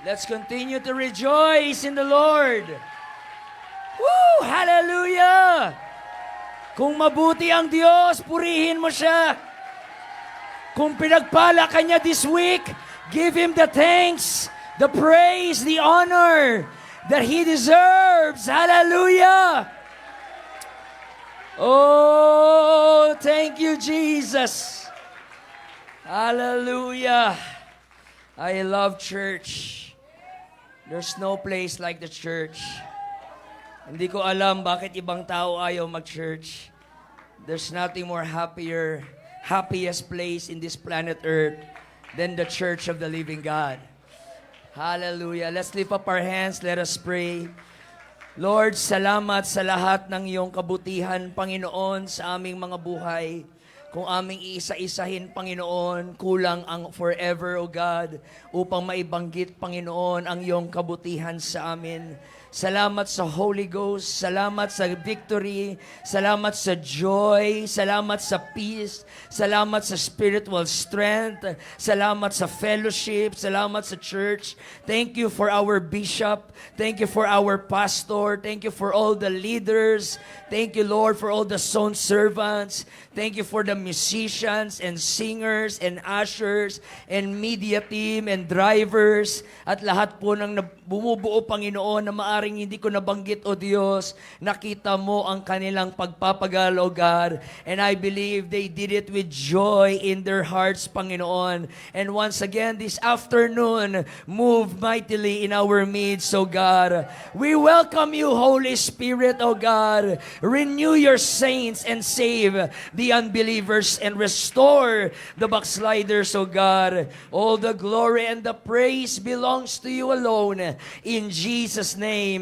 Let's continue to rejoice in the Lord. Woo! Hallelujah! Kung mabuti ang Diyos, purihin mo siya. Kung pinagpala ka niya this week, give Him the thanks, the praise, the honor that He deserves. Hallelujah! Oh, thank you, Jesus. Hallelujah. I love church. There's no place like the church. Hindi ko alam bakit ibang tao ayaw mag-church. There's nothing more happiest place in this planet Earth than the church of the living God. Hallelujah. Let's lift up our hands. Let us pray. Lord, salamat sa lahat ng iyong kabutihan, Panginoon, sa aming mga buhay. Kung aming iisa-isahin, Panginoon, kulang ang forever, O God, upang maibanggit, Panginoon, ang iyong kabutihan sa amin. Salamat sa Holy Ghost, salamat sa victory, salamat sa joy, salamat sa peace, salamat sa spiritual strength, salamat sa fellowship, salamat sa church. Thank you for our bishop, thank you for our pastor, thank you for all the leaders, thank you, Lord, for all the sound servants, thank you for the musicians and singers and ushers and media team and drivers at lahat po ng bumubuo, Panginoon, na maaring hindi ko nabanggit, O Diyos. Nakita mo ang kanilang pagpapagal, O God. And I believe they did it with joy in their hearts, Panginoon. And once again, this afternoon, move mightily in our midst, O God. We welcome you, Holy Spirit, O God. Renew your saints and save the unbelievers and restore the backsliders, O God. All the glory and the praise belongs to you alone. In Jesus' name.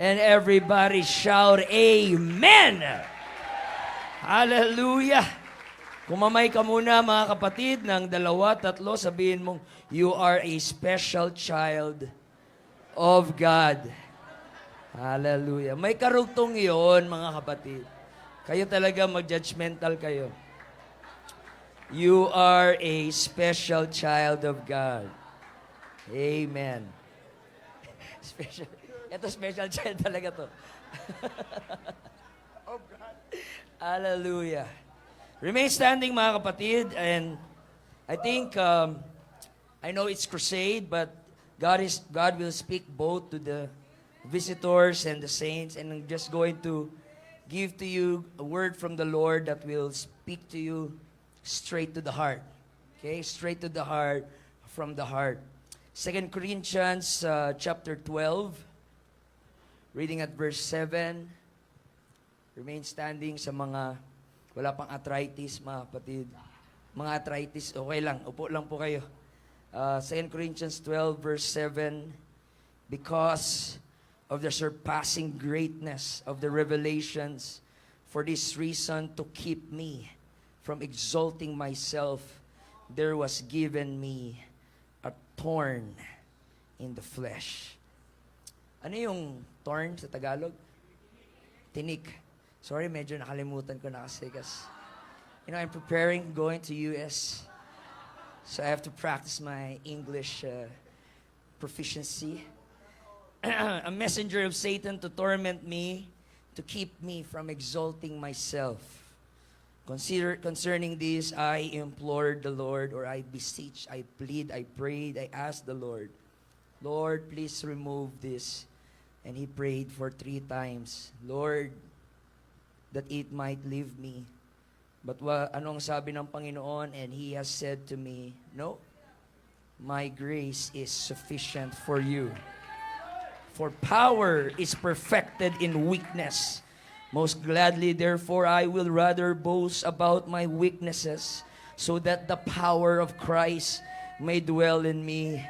And everybody shout, Amen! Hallelujah! Kumamay ka muna, mga kapatid, ng 2, 3, sabihin mong, you are a special child of God. Hallelujah. May karugtong yon, mga kapatid. Kayo talaga mag-judgmental kayo. You are a special child of God. Amen. Special. Ito special child talaga to. Of God. Hallelujah. Remain standing, mga kapatid, and I think I know it's crusade, but God will speak both to the visitors and the saints, and I'm just going to give to you a word from the Lord that will speak to you straight to the heart. Okay? Straight to the heart, from the heart. 2 Corinthians chapter 12, reading at verse 7. Remain standing sa mga wala pang arthritis, mga kapatid. Mga arthritis, okay lang. Upo lang po kayo. 2 Corinthians 12, verse 7. Because of the surpassing greatness of the revelations, for this reason, to keep me from exalting myself, there was given me a thorn in the flesh. Ano yung thorn sa Tagalog? Tinik. Sorry, medyo nakalimutan ko na kasi I'm preparing going to US. So I have to practice my English proficiency. A messenger of Satan to torment me, to keep me from exalting myself. Concerning this, I implored the Lord, or I beseech, I plead, I prayed, I asked the Lord, Lord, please remove this. And he prayed for 3 times, Lord, that it might leave me. But anong sabi ng Panginoon? And He has said to me, no, my grace is sufficient for you. For power is perfected in weakness. Most gladly, therefore, I will rather boast about my weaknesses, so that the power of Christ may dwell in me.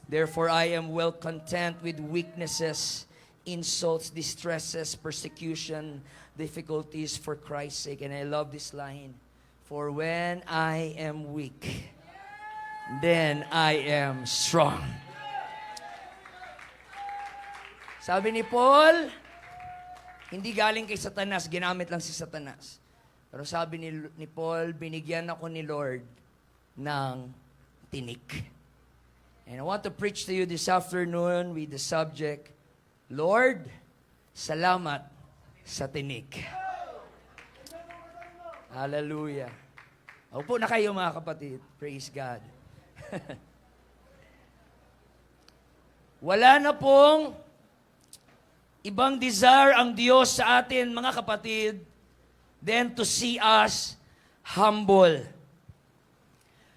Therefore, I am well content with weaknesses, insults, distresses, persecution, difficulties for Christ's sake. And I love this line. For when I am weak, then I am strong. Sabi ni Paul, hindi galing kay Satanas, ginamit lang si Satanas. Pero sabi ni Paul, binigyan ako ni Lord ng tinik. And I want to preach to you this afternoon with the subject, Lord, salamat sa tinik. Hallelujah. Upo na kayo mga kapatid. Praise God. Wala na pong ibang desire ang Diyos sa atin, mga kapatid, than to see us humble.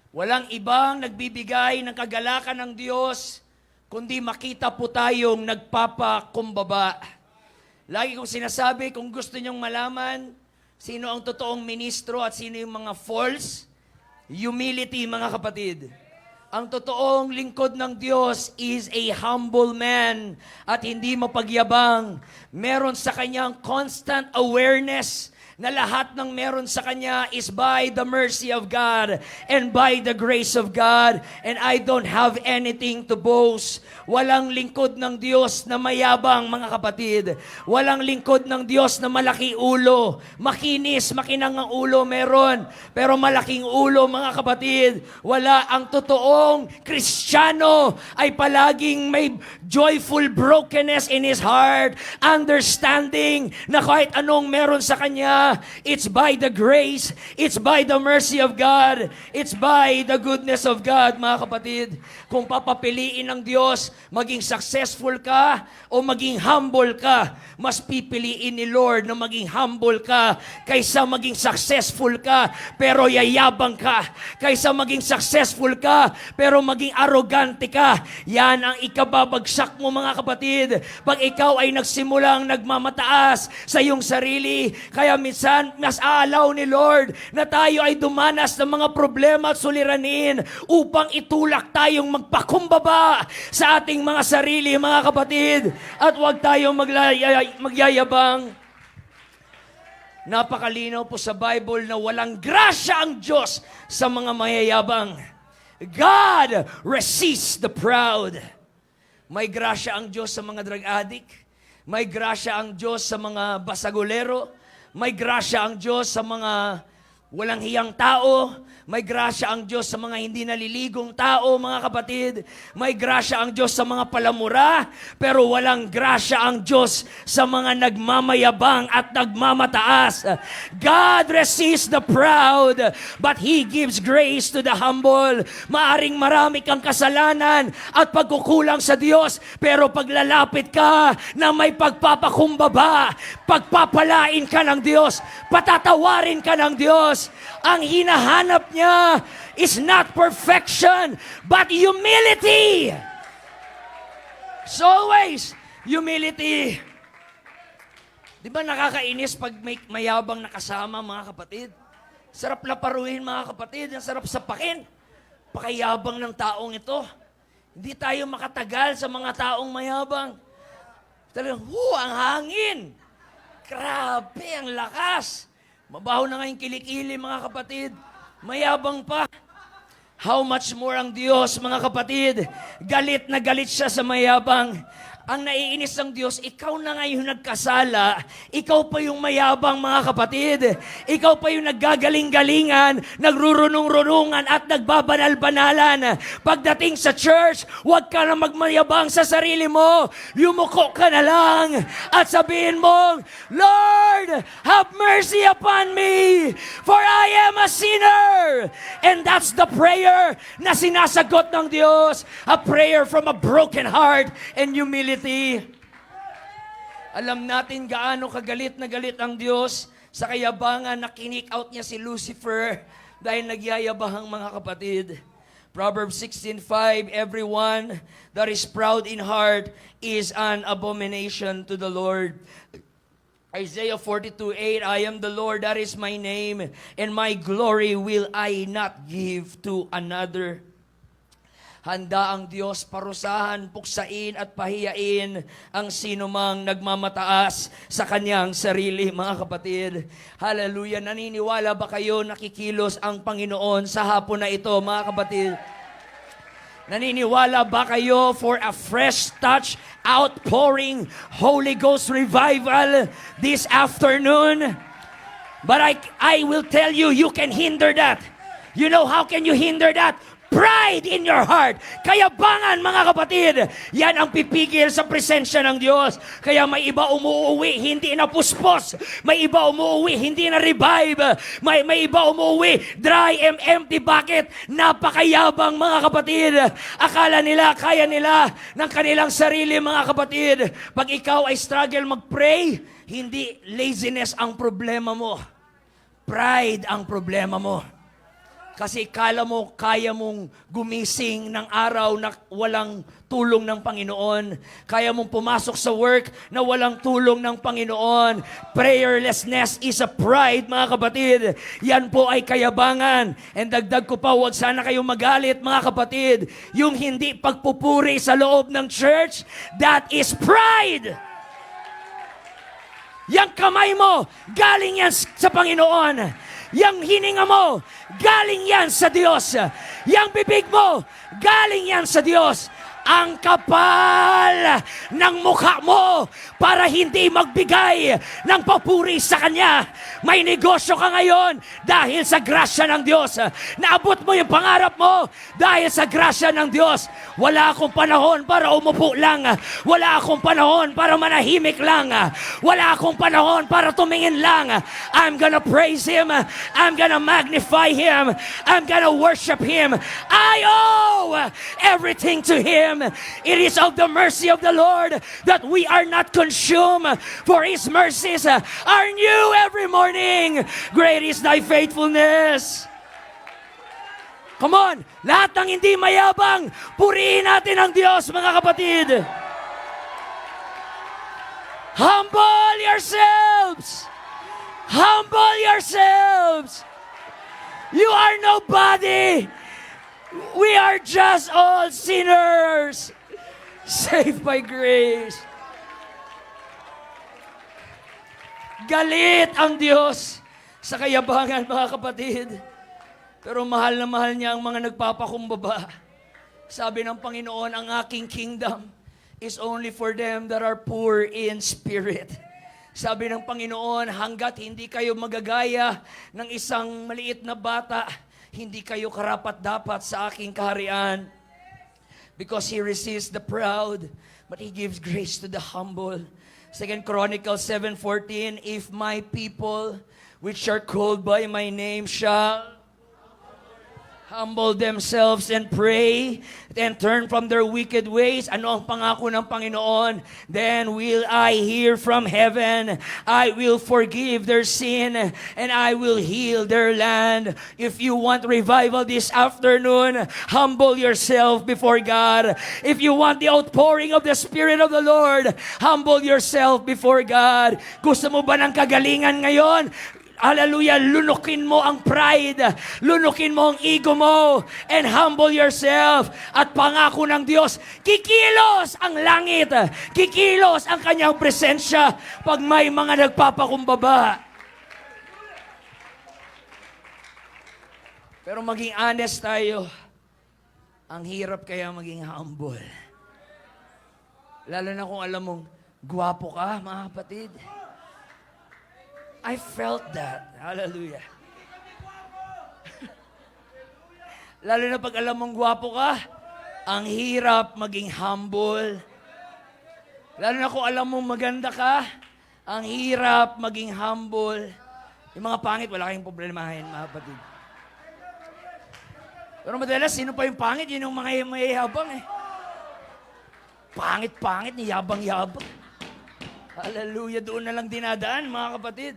Walang ibang nagbibigay ng kagalakan ng Diyos, kundi makita po tayong nagpapakumbaba. Lagi kong sinasabi, kung gusto nyong malaman sino ang totoong ministro at sino yung mga false, humility, mga kapatid. Ang totoong lingkod ng Diyos is a humble man at hindi mapagyabang. Meron sa kanyang constant awareness na lahat ng meron sa kanya is by the mercy of God and by the grace of God, and I don't have anything to boast. Walang lingkod ng Diyos na mayabang, mga kapatid. Walang lingkod ng Diyos na malaki ulo. Makinis, makinang ang ulo meron, pero malaking ulo, mga kapatid. Wala. Ang totoong Kristiyano ay palaging may joyful brokenness in his heart, understanding na kahit anong meron sa kanya, it's by the grace, it's by the mercy of God, it's by the goodness of God, mga kapatid. Kung papapiliin ng Diyos, maging successful ka o maging humble ka, mas pipiliin ni Lord na maging humble ka kaysa maging successful ka pero yayabang ka, kaysa maging successful ka pero maging arrogante ka. Yan ang ikababagsak mo, mga kapatid, pag ikaw ay nagsimulang nagmamataas sa iyong sarili. Kaya minsan, mas aalaw ni Lord na tayo ay dumanas ng mga problema at suliranin upang itulak tayong magpakumbaba sa ating mga sarili, mga kapatid. At huwag tayong magyayabang. Napakalinaw po sa Bible na walang grasya ang Diyos sa mga mayayabang. God resists the proud. May grasya ang Diyos sa mga drug addict. May grasya ang Diyos sa mga basagulero. May grasya ang Diyos sa mga walang hiyang tao. May grasya ang Diyos sa mga hindi naliligong tao, mga kapatid. May grasya ang Diyos sa mga palamura, pero walang grasya ang Diyos sa mga nagmamayabang at nagmamataas. God resists the proud, but He gives grace to the humble. Maaring marami kang kasalanan at pagkukulang sa Diyos, pero paglalapit ka na may pagpapakumbaba, pagpapalain ka ng Diyos, patatawarin ka ng Diyos. Ang hinahanap niya is not perfection, but humility. So always, humility. Di ba nakakainis pag may mayabang nakasama, mga kapatid? Sarap laparuhin, mga kapatid. Ang sarap sapakin. Pakayabang ng taong ito. Hindi tayo makatagal sa mga taong mayabang. Talagang, ang hangin. Grabe, ang lakas. Mabaho na nga yung kilikili, mga kapatid. Mayabang pa. How much more ang Diyos, mga kapatid. Galit na galit siya sa mayabang. Ang naiinis ng Diyos, ikaw na nga yung nagkasala. Ikaw pa yung mayabang, mga kapatid. Ikaw pa yung naggagaling-galingan, nagrurunong-runungan at nagbabanal-banalan. Pagdating sa church, huwag ka na magmayabang sa sarili mo. Yumuko ka na lang at sabihin mo, Lord, have mercy upon me, for I am a sinner. And that's the prayer na sinasagot ng Diyos. A prayer from a broken heart and humility. Alam natin gaano kagalit na galit ang Diyos sa kayabangan na kinik out niya si Lucifer dahil nagyayabang, mga kapatid. Proverbs 16:5, everyone that is proud in heart is an abomination to the Lord. Isaiah 42:8, I am the Lord, that is my name, and my glory will I not give to another. Handa ang Diyos parusahan, puksain at pahiyain ang sinumang nagmamataas sa kanyang sarili, mga kapatid. Hallelujah! Naniniwala ba kayo nakikilos ang Panginoon sa hapon na ito, mga kapatid? Naniniwala ba kayo for a fresh touch, outpouring, Holy Ghost revival this afternoon? But I will tell you, you can hinder that. You know how can you hinder that? Pride in your heart. Kayabangan, mga kapatid. Yan ang pipigil sa presensya ng Diyos. Kaya may iba umuuwi, hindi na puspos. May iba umuuwi, hindi na revive. May iba umuuwi, dry and empty. Bakit? Napakayabang, mga kapatid. Akala nila, kaya nila ng kanilang sarili, mga kapatid. Pag ikaw ay struggle mag-pray, hindi laziness ang problema mo. Pride ang problema mo. Kasi kala mo, kaya mong gumising ng araw na walang tulong ng Panginoon. Kaya mong pumasok sa work na walang tulong ng Panginoon. Prayerlessness is a pride, mga kapatid. Yan po ay kayabangan. And dagdag ko pa, huwag sana kayong magalit, mga kapatid. Yung hindi pagpupuri sa loob ng church, that is pride. Yang kamay mo, galing yan sa Panginoon. Yang hininga mo, galing yan sa Diyos. Yang bibig mo, galing yan sa Diyos. Ang kapal ng mukha mo para hindi magbigay ng papuri sa Kanya. May negosyo ka ngayon dahil sa grasya ng Diyos. Naabot mo yung pangarap mo dahil sa grasya ng Diyos. Wala akong panahon para umupo lang. Wala akong panahon para manahimik lang. Wala akong panahon para tumingin lang. I'm gonna praise Him. I'm gonna magnify Him. I'm gonna worship Him. I owe everything to Him. It is of the mercy of the Lord that we are not consumed, for His mercies are new every morning. Great is thy faithfulness. Come on, lahat ng hindi mayabang, purihin natin ang Diyos, mga kapatid. Humble yourselves. Humble yourselves. You are nobody. We are just all sinners, saved by grace. Galit ang Diyos sa kayabangan, mga kapatid. Pero mahal na mahal niya ang mga nagpapakumbaba. Sabi ng Panginoon, ang aking kingdom is only for them that are poor in spirit. Sabi ng Panginoon, hanggat hindi kayo magagaya ng isang maliit na bata, hindi kayo karapat-dapat sa aking kaharian. Because He resists the proud, but He gives grace to the humble. 2 Chronicles 7:14, if my people, which are called by my name, shall humble themselves and pray and turn from their wicked ways. Ano ang pangako ng Panginoon? Then will I hear from heaven. I will forgive their sin and I will heal their land. If you want revival this afternoon, humble yourself before God. If you want the outpouring of the Spirit of the Lord, humble yourself before God. Gusto mo ba ng kagalingan ngayon? Hallelujah, lunukin mo ang pride, lunukin mo ang ego mo, and humble yourself. At pangako ng Diyos, kikilos ang langit, kikilos ang kanyang presensya pag may mga nagpapakumbaba. Pero maging honest tayo, ang hirap kaya maging humble. Lalo na kung alam mong, gwapo ka, mga kapatid. I felt that. Hallelujah. Lalo na pag alam mong gwapo ka, ang hirap maging humble. Lalo na kung alam mong maganda ka, ang hirap maging humble. Yung mga pangit, wala kayong problemahin, mga kapatid. Pero madalas, sino pa yung pangit? Yun yung mga mayayabang eh. Pangit-pangit, yabang-yabang. Hallelujah, doon na lang dinadaan, mga kapatid.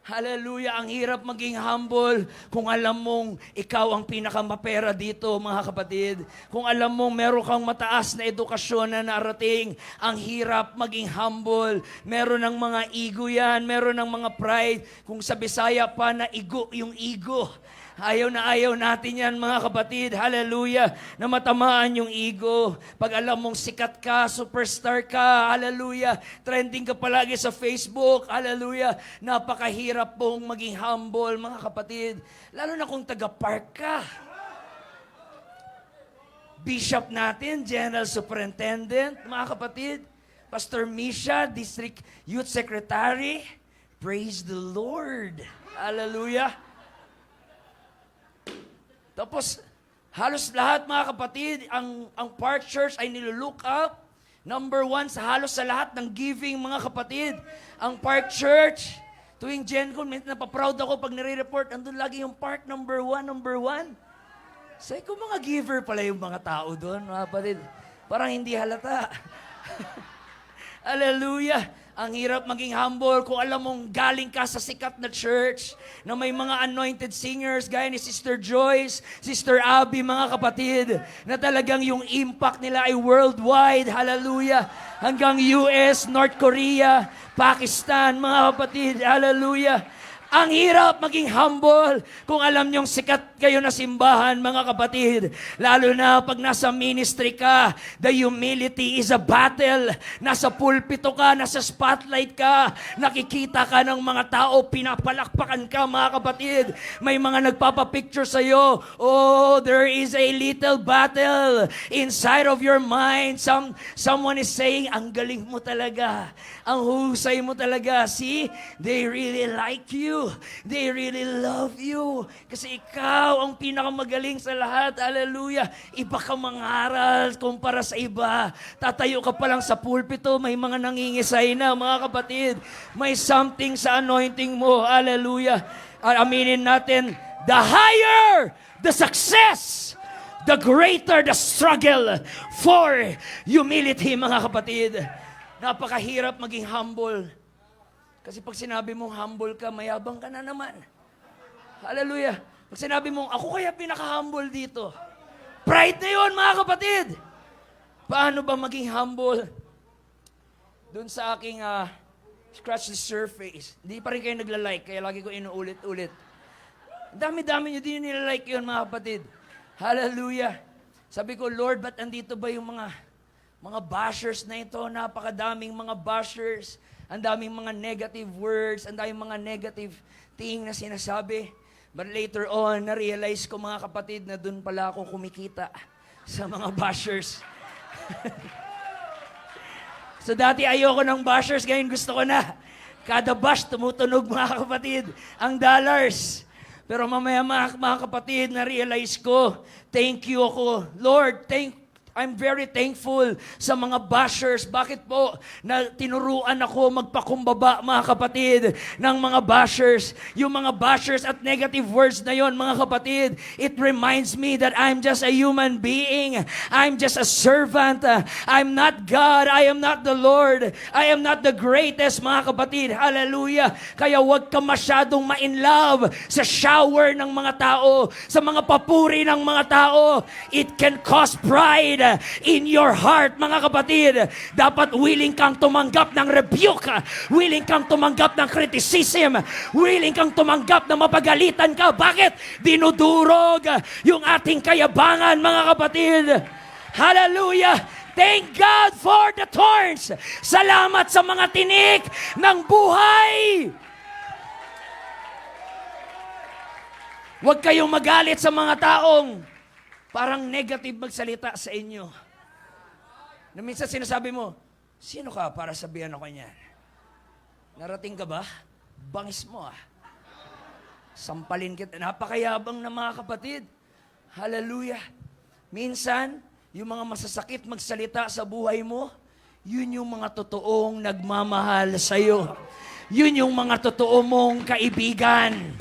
Hallelujah, ang hirap maging humble kung alam mong ikaw ang pinakamapera dito, mga kapatid. Kung alam mong meron kang mataas na edukasyon na narating, ang hirap maging humble. Meron ng mga ego yan, meron ng mga pride. Kung sa Bisaya pa na ego, yung ego. Ayaw na ayaw natin yan, mga kapatid. Hallelujah. Na matamaan yung ego. Pag alam mong sikat ka, superstar ka, hallelujah. Trending ka palagi sa Facebook, hallelujah. Napakahirap pong maging humble, mga kapatid. Lalo na kung taga-park ka. Bishop natin, General Superintendent, mga kapatid. Pastor Misha, District Youth Secretary. Praise the Lord. Hallelujah. Tapos, halos lahat mga kapatid, ang Park Church ay nilulook up. Number 1 halos sa lahat ng giving mga kapatid. Ang Park Church, tuwing GenCon, napaproud ako pag nire-report, andun lagi yung Park number 1. Say ko, mga giver pala yung mga tao doon, mga kapatid. Parang hindi halata. Hallelujah! Ang hirap maging humble kung alam mong galing ka sa sikat na church na may mga anointed singers gaya ni Sister Joyce, Sister Abby, mga kapatid, na talagang yung impact nila ay worldwide. Hallelujah! Hanggang US, North Korea, Pakistan, mga kapatid. Hallelujah! Ang hirap maging humble kung alam niyong sikat kayo na simbahan, mga kapatid. Lalo na pag nasa ministry ka, the humility is a battle. Nasa pulpito ka, nasa spotlight ka, nakikita ka ng mga tao, pinapalakpakan ka, mga kapatid. May mga nagpapapicture sa'yo. Oh, there is a little battle inside of your mind. Someone is saying, ang galing mo talaga. Ang husay mo talaga. See, they really like you. They really love you. Kasi ikaw ang pinakamagaling sa lahat. Hallelujah. Iba ka mangaral kumpara sa iba. Tatayo ka pa lang sa pulpito, may mga nangingisay na, mga kapatid. May something sa anointing mo. Hallelujah. Aminin natin, the higher the success, the greater the struggle for humility, mga kapatid. Napakahirap maging humble. Kasi pag sinabi mong humble ka, mayabang ka na naman. Hallelujah. Pag sinabi mong, ako kaya pinaka-humble dito. Pride na yun, mga kapatid. Paano ba maging humble? Doon sa aking scratch the surface, hindi pa rin kayo nagla-like, kaya lagi ko inuulit-ulit. Dami-dami nyo din nilalike yun, mga kapatid. Hallelujah. Sabi ko, Lord, ba't andito ba yung mga bashers na ito? Napakadaming mga bashers. Ang daming mga negative words, ang daming mga negative thing na sinasabi. But later on, na-realize ko, mga kapatid, na doon pala ako kumikita sa mga bashers. So dati ayoko ng bashers, ngayon gusto ko na. Kada bash, tumutunog, mga kapatid, ang dollars. Pero mamaya, mga kapatid, na-realize ko, thank you ako. Lord, I'm very thankful sa mga bashers. Bakit po? Na tinuruan ako magpakumbaba, mga kapatid, ng mga bashers. Yung mga bashers at negative words na yon, mga kapatid, it reminds me that I'm just a human being. I'm just a servant. I'm not God. I am not the Lord. I am not the greatest, mga kapatid. Hallelujah. Kaya huwag ka masyadong ma-in-love sa shower ng mga tao, sa mga papuri ng mga tao. It can cause pride in your heart, mga kapatid. Dapat willing kang tumanggap ng rebuke, willing kang tumanggap ng criticism, willing kang tumanggap na mapagalitan ka. Bakit? Dinudurog yung ating kayabangan, mga kapatid. Hallelujah! Thank God for the thorns. Salamat sa mga tinik ng buhay. Huwag kayong magalit sa mga taong parang negative magsalita sa inyo. Na minsan sinasabi mo, sino ka para sabihan ako niyan? Narating ka ba? Bangis mo Sampalin kita. Napakayabang na, mga kapatid. Hallelujah. Minsan, yung mga masasakit magsalita sa buhay mo, yun yung mga totoong nagmamahal sa'yo. Yun yung mga totoo mong kaibigan.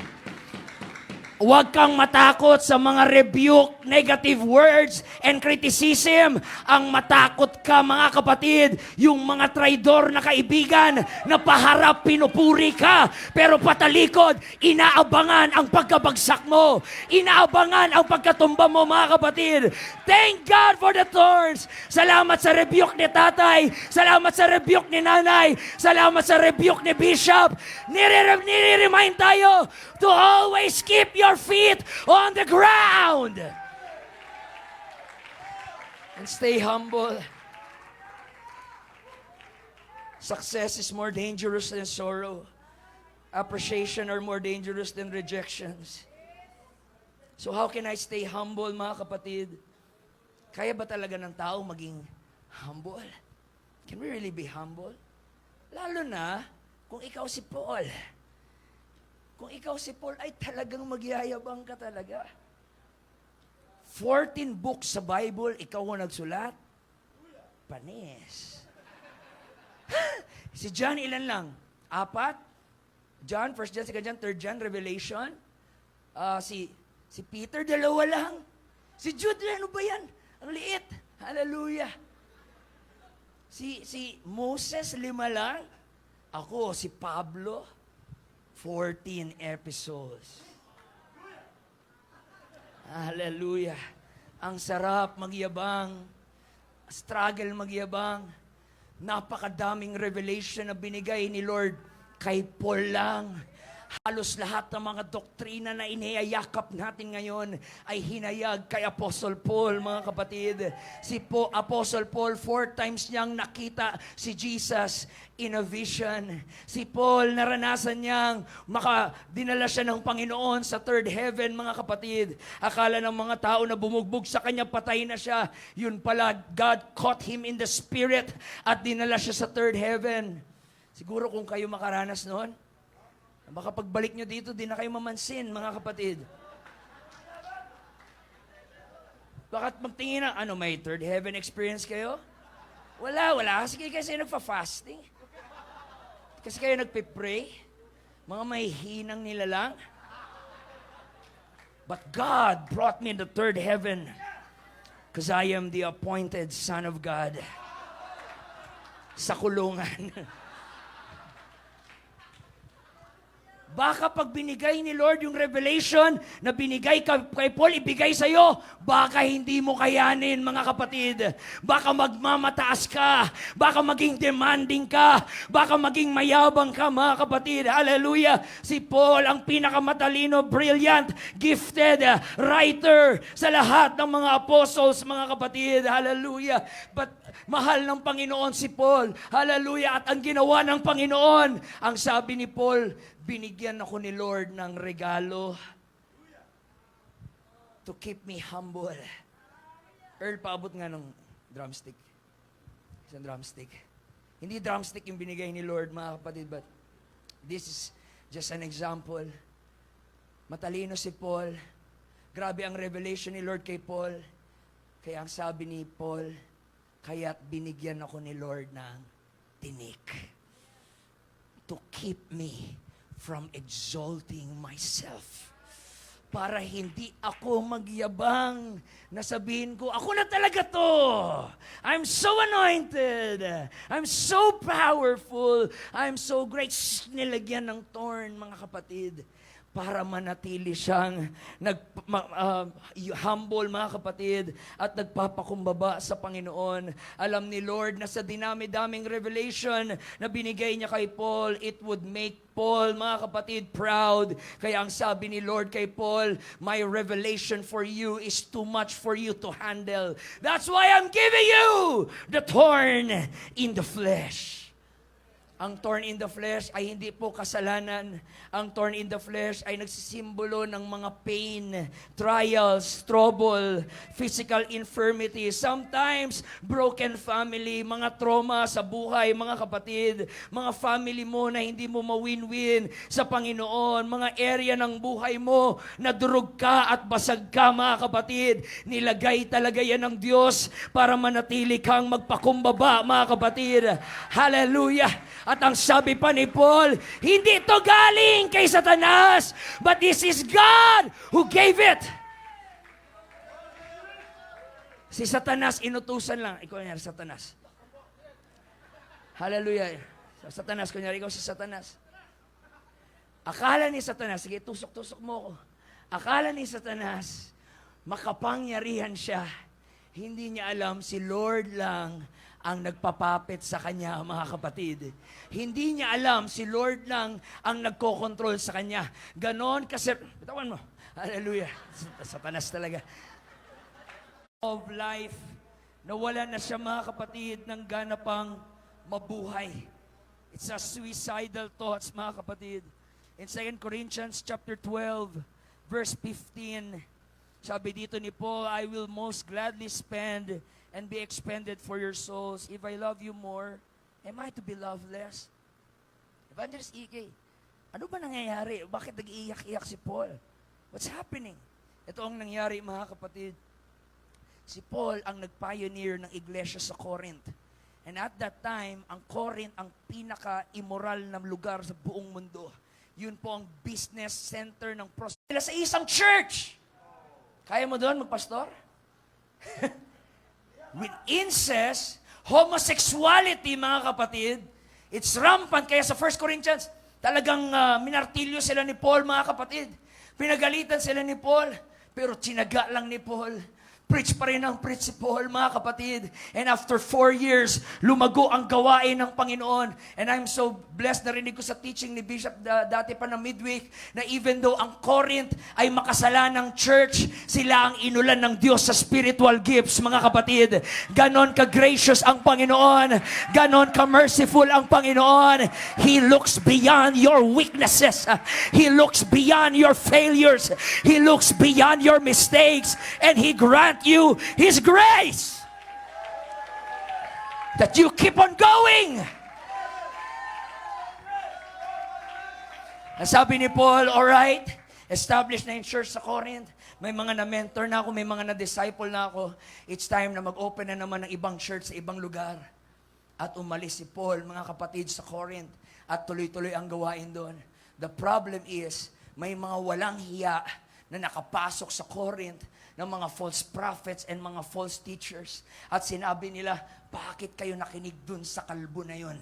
Huwag kang matakot sa mga rebuke, negative words, and criticism. Ang matakot ka, mga kapatid, yung mga traidor na kaibigan na paharap pinupuri ka, pero patalikod, inaabangan ang pagkabagsak mo. Inaabangan ang pagkatumba mo, mga kapatid. Thank God for the thorns. Salamat sa rebuke ni tatay. Salamat sa rebuke ni nanay. Salamat sa rebuke ni bishop. Nire-remind tayo to always keep your feet on the ground and stay humble. Success is more dangerous than sorrow. Appreciation are more dangerous than rejections. So how can I stay humble, mga kapatid? Kaya ba talaga ng tao maging humble? Can we really be humble? Lalo na kung ikaw si Paul. Kung ikaw si Paul, ay talagang magyayabang ka talaga. 14 books sa Bible, ikaw ang nagsulat? Panis. Si John, ilan lang? 4? John, 1 John, 2 John, 3 John, Revelation. Si Peter, 2 lang. Si Jude, ano ba yan? Ang liit. Hallelujah. Si Moses, 5 lang. Ako, si Pablo, 14 episodes. Hallelujah. Ang sarap magyabang. Struggle magyabang. Napakadaming revelation na binigay ni Lord kay Paul lang. Halos lahat ng mga doktrina na iniyayakap natin ngayon ay hinayag kay Apostle Paul, mga kapatid. Apostle Paul, 4 times niyang nakita si Jesus in a vision. Si Paul, naranasan niyang dinala siya ng Panginoon sa third heaven, mga kapatid. Akala ng mga tao na bumugbog sa kanya, patay na siya. Yun pala, God caught him in the spirit at dinala siya sa third heaven. Siguro kung kayo makaranas noon, baka pagbalik nyo dito, di na kayo mamansin, mga kapatid. Bakit magtingin na, may third heaven experience kayo? Wala. Kasi kayo nagpa-fasting. Kasi kayo nagpe-pray. Mga may hinang nila lang. But God brought me in the third heaven because I am the appointed Son of God. Sa kulungan. Baka pag binigay ni Lord yung revelation na binigay kay Paul, ibigay sa'yo, baka hindi mo kayanin, mga kapatid. Baka magmamataas ka. Baka maging demanding ka. Baka maging mayabang ka, mga kapatid. Hallelujah. Si Paul, ang pinakamatalino, brilliant, gifted writer sa lahat ng mga apostles, mga kapatid. Hallelujah. But mahal ng Panginoon si Paul. Hallelujah. At ang ginawa ng Panginoon, ang sabi ni Paul, binigyan ako ni Lord ng regalo to keep me humble. Earl, paabot nga ng drumstick. Isang drumstick. Hindi drumstick yung binigay ni Lord, mga kapatid, but this is just an example. Matalino si Paul. Grabe ang revelation ni Lord kay Paul. Kaya ang sabi ni Paul, kaya't binigyan ako ni Lord ng tinik to keep me from exalting myself. Para hindi ako magyabang na sabihin ko, ako na talaga to. I'm so anointed. I'm so powerful. I'm so great. Nilagyan ng thorn, mga kapatid, para manatili siyang humble, mga kapatid, at nagpapakumbaba sa Panginoon. Alam ni Lord na sa dinami-daming revelation na binigay niya kay Paul, it would make Paul, mga kapatid, proud. Kaya ang sabi ni Lord kay Paul, my revelation for you is too much for you to handle. That's why I'm giving you the thorn in the flesh. Ang thorn in the flesh ay hindi po kasalanan. Ang thorn in the flesh ay nagsisimbolo ng mga pain, trials, trouble, physical infirmity, sometimes broken family, mga trauma sa buhay, mga kapatid, mga family mo na hindi mo ma-win-win sa Panginoon, mga area ng buhay mo na durog ka at basag ka, mga kapatid. Nilagay talaga yan ng Diyos para manatili kang magpakumbaba, mga kapatid. Hallelujah! At ang sabi pa ni Paul, hindi ito galing kay Satanas, but this is God who gave it. Si Satanas, inutusan lang. Ikaw niya, Satanas. Hallelujah. Satanas, kunyari, ikaw si Satanas. Akala ni Satanas, sige, tusok-tusok mo ko. Akala ni Satanas, makapangyarihan siya. Hindi niya alam, si Lord lang ang nagpapapit sa kanya, mga kapatid. Hindi niya alam, si Lord lang ang nagkokontrol sa kanya. Ganon kasi, bitawan mo. Hallelujah. Satanas talaga. Of life, nawala na siya, mga kapatid, ng ganapang mabuhay. It's a suicidal thoughts, mga kapatid. In 2 Corinthians chapter 12, verse 15, sabi dito ni Paul, I will most gladly spend and be expended for your souls. If I love you more, am I to be loved less? Evangelist E.K., ano ba nangyayari? Bakit nag-iiyak-iyak si Paul? What's happening? Ito ang nangyari, mga kapatid. Si Paul ang nag-pioneer ng iglesia sa Corinth. And at that time, ang Corinth ang pinaka-immoral na lugar sa buong mundo. Yun po ang business center ng prosperity sa isang church. Kaya mo doon magpastor? With incest, homosexuality, mga kapatid, it's rampant. Kaya sa 1 Corinthians, talagang minartilyo sila ni Paul, mga kapatid. Pinagalitan sila ni Paul, pero tinaga lang ni Paul. Preach pa rin ang preach si Paul, mga kapatid. And after 4 years, lumago ang gawain ng Panginoon. And I'm so blessed, narinig ko sa teaching ni Bishop dati pa na midweek, na even though ang Corinth ay makasalanang church, sila ang inulan ng Diyos sa spiritual gifts, mga kapatid. Ganon ka-gracious ang Panginoon. Ganon ka-merciful ang Panginoon. He looks beyond your weaknesses. He looks beyond your failures. He looks beyond your mistakes. And He grants you His grace that you keep on going. Ang sabi ni Paul, alright, established na yung church sa Corinth, may mga na-mentor na ako, may mga na-disciple na ako, it's time na mag-open na naman ng ibang church sa ibang lugar. At umalis si Paul, mga kapatid, sa Corinth, at tuloy-tuloy ang gawain doon. The problem is, may mga walang hiya na nakapasok sa Corinth ng mga false prophets and mga false teachers. At sinabi nila, bakit kayo nakinig dun sa kalbo na yun?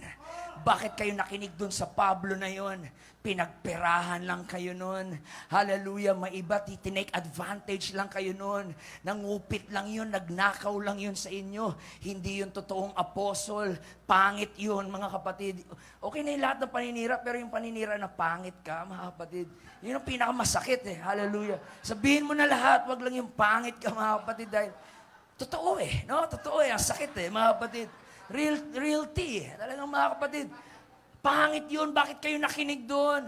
Bakit kayo nakinig dun sa Pablo na yun? Pinagperahan lang kayo nun. Hallelujah, maiba, tinake advantage lang kayo nun. Nangupit lang yun, nagnakaw lang yun sa inyo. Hindi yun totoong apostol. Pangit yun, mga kapatid. Okay na yung lahat ng paninira, pero yung paninira na pangit ka, mga kapatid, yun ang pinakamasakit eh. Hallelujah. Sabihin mo na lahat, wag lang yung pangit ka, mga kapatid, dahil totoo eh, no? Totoo eh, ang sakit eh, mga kapatid. Real tea, talagang mga kapatid. Pangit yun, bakit kayo nakinig doon?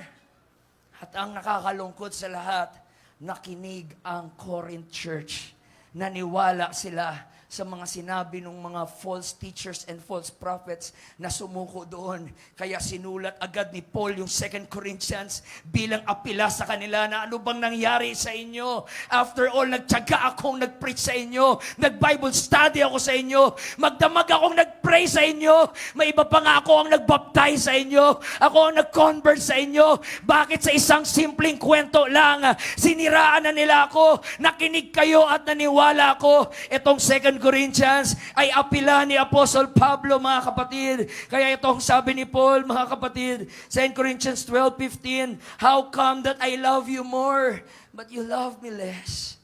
At ang nakakalungkot sa lahat, nakinig ang Corinth Church. Naniwala sila sa mga sinabi ng mga false teachers and false prophets na sumuko doon. Kaya sinulat agad ni Paul yung 2 Corinthians bilang apila sa kanila na ano bang nangyari sa inyo? After all, nagtyaga akong nag-preach sa inyo. Nag-Bible study ako sa inyo. Magdamag akong nag-pray sa inyo. May iba pa nga ako ang nag-baptize sa inyo. Ako ang nag-convert sa inyo. Bakit sa isang simpleng kwento lang, siniraan na nila ako, nakinig kayo at naniwala ako. Itong 2 Corinthians ay apila ni Apostle Pablo, mga kapatid. Kaya itong sabi ni Paul, mga kapatid, 2 Corinthians 12:15, how come that I love you more, but you love me less?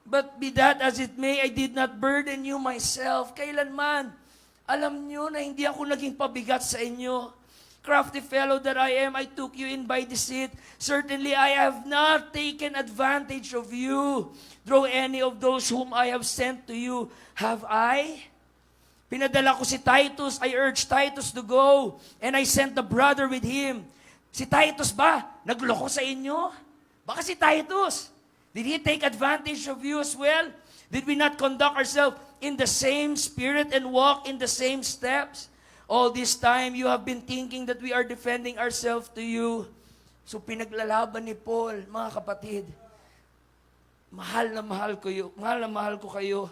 But be that as it may, I did not burden you myself. Kailanman, alam nyo na hindi ako naging pabigat sa inyo. Crafty fellow that I am, I took you in by deceit. Certainly I have not taken advantage of you. Through any of those whom I have sent to you, have I? Pinadala ko si Titus, I urged Titus to go, and I sent the brother with him. Si Titus ba? Nagloko sa inyo? Baka si Titus. Did he take advantage of you as well? Did we not conduct ourselves in the same spirit and walk in the same steps? All this time, you have been thinking that we are defending ourselves to you. So pinaglalaban ni Paul, mga kapatid, mahal na mahal ko kayo.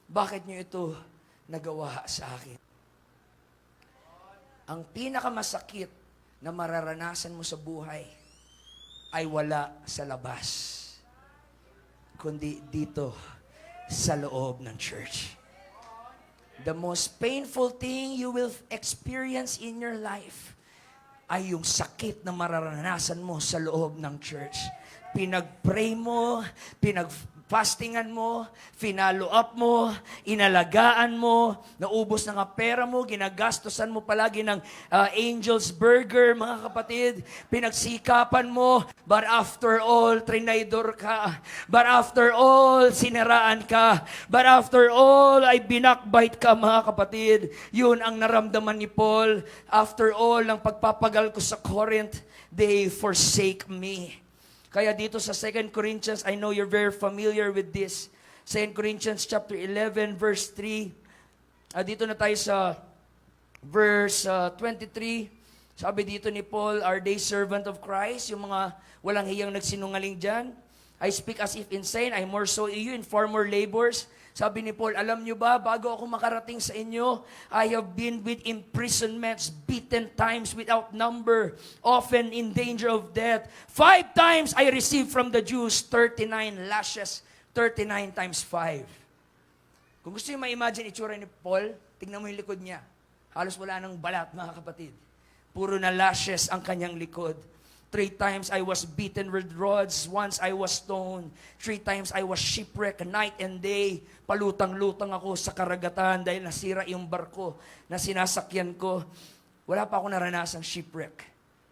Bakit niyo ito nagawa sa akin? Ang pinakamasakit na mararanasan mo sa buhay ay wala sa labas, kundi dito sa loob ng church. The most painful thing you will experience in your life ay yung sakit na mararanasan mo sa loob ng church. Pinag-pray mo, pinag-fastingan mo, finalo up mo, inalagaan mo, naubos na nga pera mo, ginagastosan mo palagi ng Angel's Burger, mga kapatid, pinagsikapan mo, but after all, trinaydor ka. But after all, siniraan ka. But after all, ay binakbite ka, mga kapatid. Yun ang naramdaman ni Paul. After all, ng pagpapagal ko sa Corinth, they forsake me. Kaya dito sa 2 Corinthians, I know you're very familiar with this. 2 Corinthians chapter 11, verse 3. Dito na tayo sa verse 23. Sabi dito ni Paul, are they servant of Christ? Yung mga walang hiyang nagsinungaling dyan. I speak as if insane. I more so you in far more labors. Sabi ni Paul, alam nyo ba, bago ako makarating sa inyo, I have been with imprisonments, beaten times without number, often in danger of death. 5 times I received from the Jews 39 lashes, 39 times 5. Kung gusto nyo ma-imagine itsura ni Paul, tingnan mo yung likod niya. Halos wala nang balat, mga kapatid. Puro na lashes ang kanyang likod. 3 times I was beaten with rods. Once I was stoned. 3 times I was shipwrecked night and day. Palutang-lutang ako sa karagatan dahil nasira yung barko na sinasakyan ko. Wala pa ako naranasang shipwreck.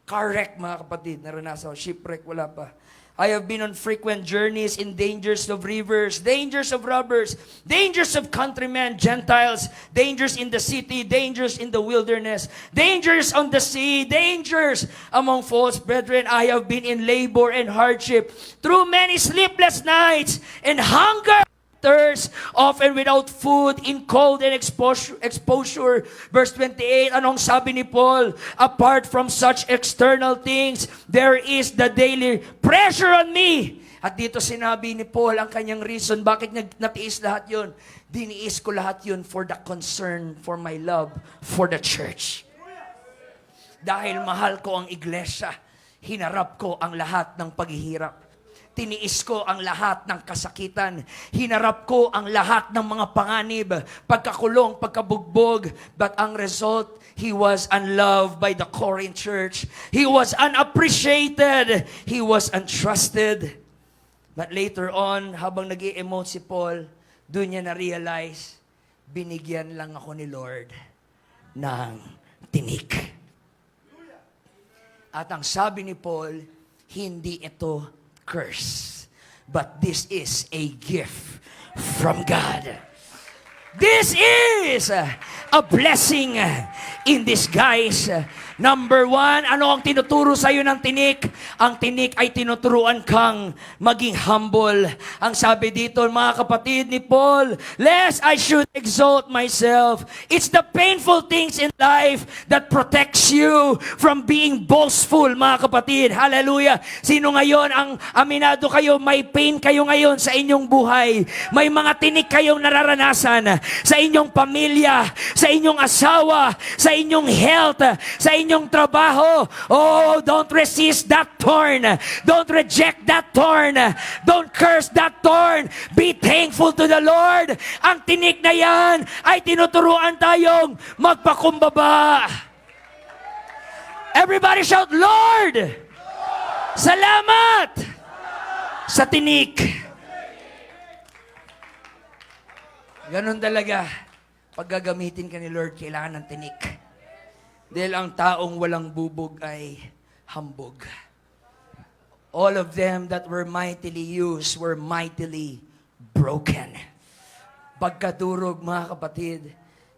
Car wreck, mga kapatid. Naranasan ako. Shipwreck, wala pa. I have been on frequent journeys in dangers of rivers, dangers of robbers, dangers of countrymen, Gentiles, dangers in the city, dangers in the wilderness, dangers on the sea, dangers among false brethren. I have been in labor and hardship, through many sleepless nights, and hunger, thirst, often without food, in cold and exposure. Verse 28, anong sabi ni Paul? Apart from such external things, there is the daily pressure on me. At dito sinabi ni Paul ang kanyang reason, bakit niya natiis lahat yun? Diniis ko lahat yun for the concern, for my love, for the church. Dahil mahal ko ang iglesia, hinarap ko ang lahat ng paghihirap. Tiniis ko ang lahat ng kasakitan. Hinarap ko ang lahat ng mga panganib, pagkakulong, pagkabugbog. But ang result, he was unloved by the Corinth church. He was unappreciated. He was untrusted. But later on, habang nag-i-emote si Paul, doon niya na-realize, binigyan lang ako ni Lord ng tinik. At ang sabi ni Paul, hindi ito curse, but this is a gift from God. This is a blessing in disguise. Number 1, ano ang tinuturo sa iyo ng tinik? Ang tinik ay tinuturuan kang maging humble. Ang sabi dito, mga kapatid ni Paul, lest I should exalt myself. It's the painful things in life that protects you from being boastful, mga kapatid. Hallelujah. Sino ngayon ang aminado kayo, may pain kayo ngayon sa inyong buhay. May mga tinik kayong nararanasan sa inyong pamilya, sa inyong asawa, sa inyong health, sa inyong trabaho. Oh, don't resist that thorn. Don't reject that thorn. Don't curse that thorn. Be thankful to the Lord. Ang tinik na yan ay tinuturuan tayong magpakumbaba. Everybody shout, Lord! Salamat! Sa tinik. Ganon talaga. Pag gagamitin ka ni Lord, kailangan ng tinik. Dahil ang taong walang bubog ay hambog. All of them that were mightily used were mightily broken. Pagkadurog, mga kapatid,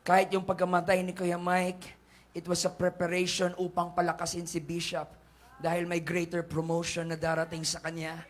kahit yung pagkamatay ni Kuya Mike, it was a preparation upang palakasin si Bishop dahil may greater promotion na darating sa kanya.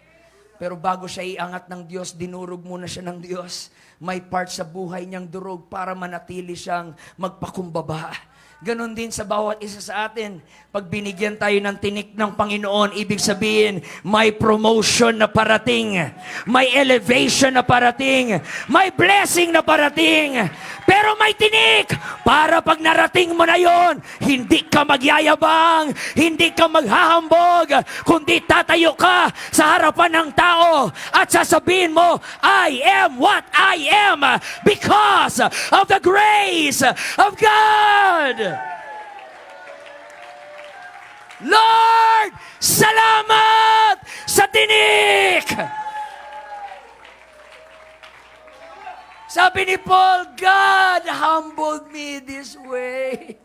Pero bago siya iangat ng Diyos, dinurog muna siya ng Diyos. May part sa buhay niyang durog para manatili siyang magpakumbaba. Ganon din sa bawat isa sa atin. Pag binigyan tayo ng tinik ng Panginoon, ibig sabihin, may promotion na parating, may elevation na parating, may blessing na parating. Pero may tinik para pag narating mo na yon, hindi ka magyayabang, hindi ka maghahambog, kundi tatayo ka sa harapan ng tao at sasabihin mo, I am what I am because of the grace of God. Lord, salamat sa tinik! Sabi ni Paul, God humbled me this way.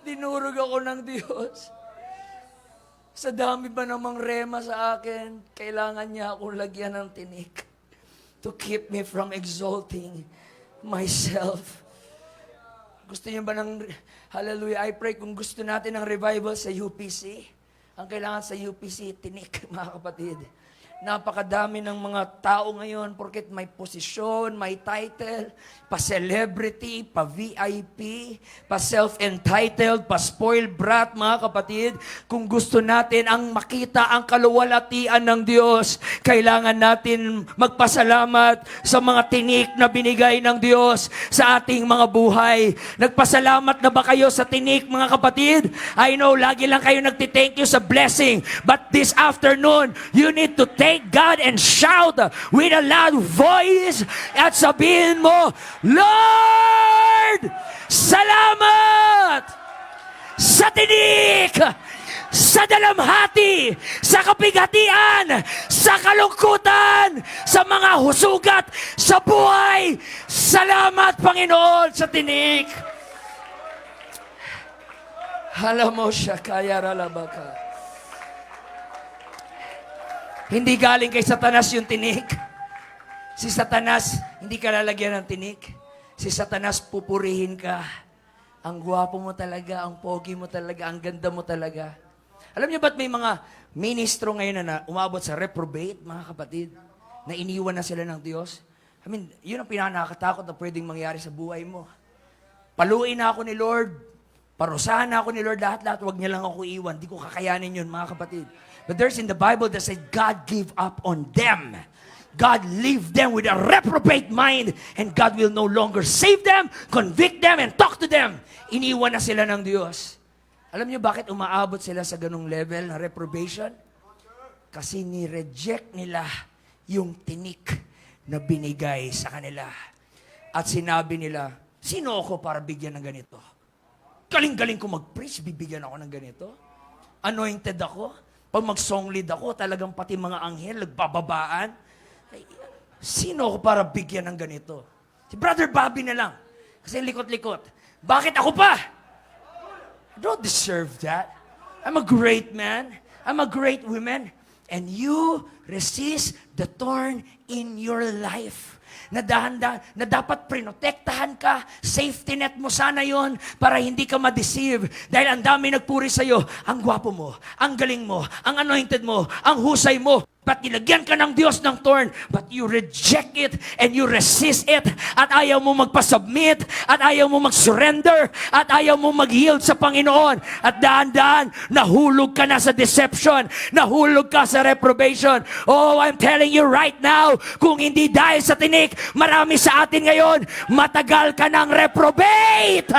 Dinurog ako ng Diyos. Sa dami ba namang rema sa akin, kailangan niya akong lagyan ng tinik to keep me from exalting myself. Gusto niyo ba ng, hallelujah, I pray kung gusto natin ng revival sa UPC, ang kailangan sa UPC, tinik, mga kapatid. Napakadami ng mga tao ngayon porket may posisyon, may title, pa-celebrity, pa-VIP, pa-self-entitled, pa-spoiled brat, mga kapatid. Kung gusto natin ang makita ang kaluwalhatian ng Diyos, kailangan natin magpasalamat sa mga tinik na binigay ng Diyos sa ating mga buhay. Nagpasalamat na ba kayo sa tinik, mga kapatid? I know, lagi lang kayo nagtithank you sa blessing. But this afternoon, you need to thank God and shout with a loud voice at sabihin mo, Lord, salamat sa tinik, sa dalamhati, sa kapighatian, sa kalungkutan, sa mga husugat sa buhay. Salamat, Panginoon, sa tinik. Alam mo siya, kaya ralabaka. Hindi galing kay Satanas yung tinik. Si Satanas, hindi ka lalagyan ng tinik. Si Satanas, pupurihin ka. Ang gwapo mo talaga, ang pogi mo talaga, ang ganda mo talaga. Alam niyo ba't may mga ministro ngayon na umabot sa reprobate, mga kapatid, na iniwan na sila ng Diyos? I mean, yun ang pinanakatakot na pwedeng mangyari sa buhay mo. Paluin na ako ni Lord, parusahan na ako ni Lord, lahat-lahat, wag niya lang ako iwan. Di ko kakayanin yun, mga kapatid. But there's in the Bible that says God gave up on them. God leave them with a reprobate mind and God will no longer save them, convict them, and talk to them. Iniwan na sila ng Diyos. Alam niyo bakit umaabot sila sa ganung level na reprobation? Kasi ni-reject nila yung tinik na binigay sa kanila. At sinabi nila, sino ako para bigyan ng ganito? Galing-galing ko mag-preach, bibigyan ako ng ganito? Anointed ako? Pag mag-song lead ako, talagang pati mga anghel, nagbababaan. Ay, sino ako para bigyan ng ganito? Si Brother Bobby na lang. Kasi likot-likot. Bakit ako pa? I don't deserve that. I'm a great man. I'm a great woman. And you resist the thorn in your life. Na dapat prinotektahan ka, safety net mo sana yon para hindi ka ma-deceive. Dahil ang dami nagpuri sa'yo, ang gwapo mo, ang galing mo, ang anointed mo, ang husay mo. But nilagyan ka ng Diyos ng thorn, but you reject it and you resist it. At ayaw mo magpasubmit, at ayaw mo mag-surrender, at ayaw mo mag-yield sa Panginoon. At dahan-dahan, nahulog ka na sa deception, nahulog ka sa reprobation. Oh, I'm telling you right now, kung hindi dahil sa tinik, marami sa atin ngayon, matagal ka ng reprobate.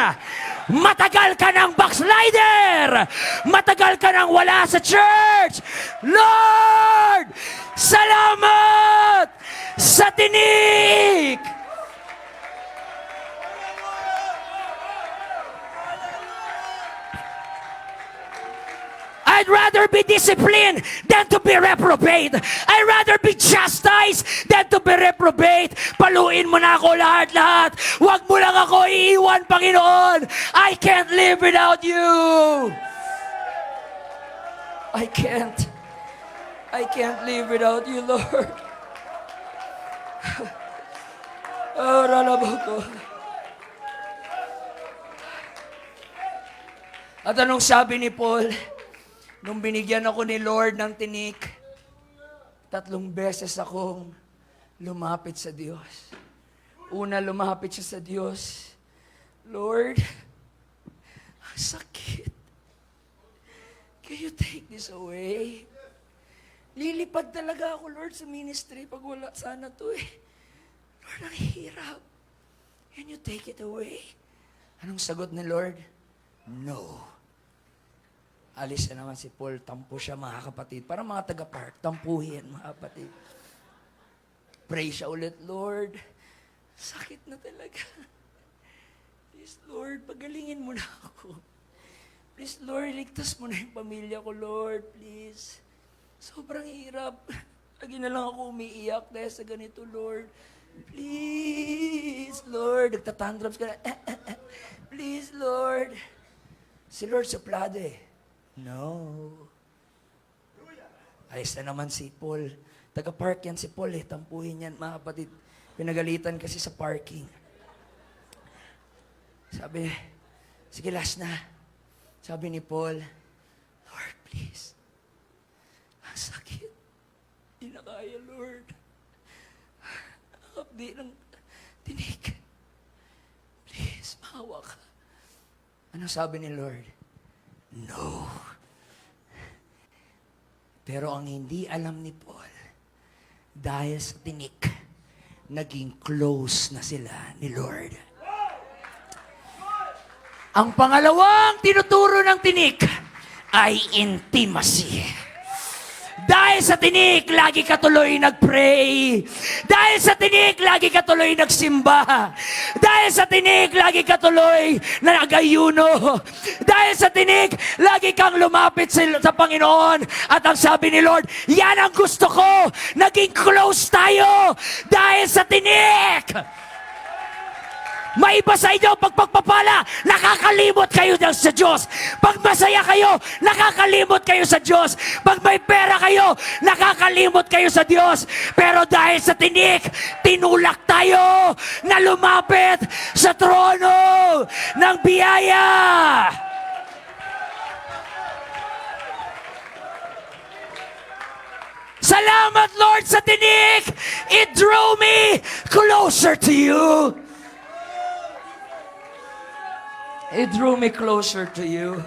Matagal ka ng backslider. Matagal ka ng wala sa church. Lord, salamat sa tinik. I'd rather be disciplined than to be reprobate. I'd rather be chastised than to be reprobate. Paluin mo na ako lahat-lahat. Huwag mo lang ako iiwan, Panginoon. I can't live without you. I can't live without you, Lord. Oh, ralabog ko. At anong sabi ni Paul? Nung binigyan ako ni Lord ng tinik, 3 beses akong lumapit sa Diyos. Una, lumapit siya sa Diyos. Lord, ang sakit. Can you take this away? Lilipad talaga ako, Lord, sa ministry pag wala sana to eh. Lord, ang hirap. Can you take it away? Anong sagot ni Lord? No. Alis na naman si Paul, tampo siya, mga kapatid. Para mga taga-park, tampuhin, mga kapatid. Pray siya ulit, Lord, sakit na talaga. Please, Lord, pagalingin mo na ako. Please, Lord, ligtas mo na yung pamilya ko, Lord, please. Sobrang hirap. Lagi na lang ako umiiyak dahil sa ganito, Lord. Please, Lord. Nagtatandrams ka na. Please, Lord. Si Lord suplado eh. No. Ayos na naman si Paul. Taga-park yan si Paul eh. Tampuhin yan, mga kapatid. Pinagalitan kasi sa parking. Sabi, sige, last na. Sabi ni Paul, Lord, please. Ang sakit. Hindi na kaya, Lord. Hapdi ng tinik. Please, maawa ka. Ano sabi ni Lord? No. Pero ang hindi alam ni Paul, dahil sa tinik, naging close na sila ni Lord. Ang pangalawang tinuturo ng tinik ay intimacy. Dahil sa tinik, lagi ka tuloy nag-pray. Dahil sa tinik, lagi ka tuloy nagsimba. Dahil sa tinik, lagi ka tuloy na nag-ayuno. Dahil sa tinik, lagi kang lumapit sa Panginoon. At ang sabi ni Lord, yan ang gusto ko. Naging close tayo dahil sa tinik. May iba sa inyo, pag pagpapala, nakakalimot kayo sa Diyos. Pag masaya kayo, nakakalimot kayo sa Diyos. Pag may pera kayo, nakakalimot kayo sa Diyos. Pero dahil sa tinik, tinulak tayo na lumapit sa trono ng biyaya. Salamat, Lord, sa tinik. It drew me closer to you. It drew me closer to you.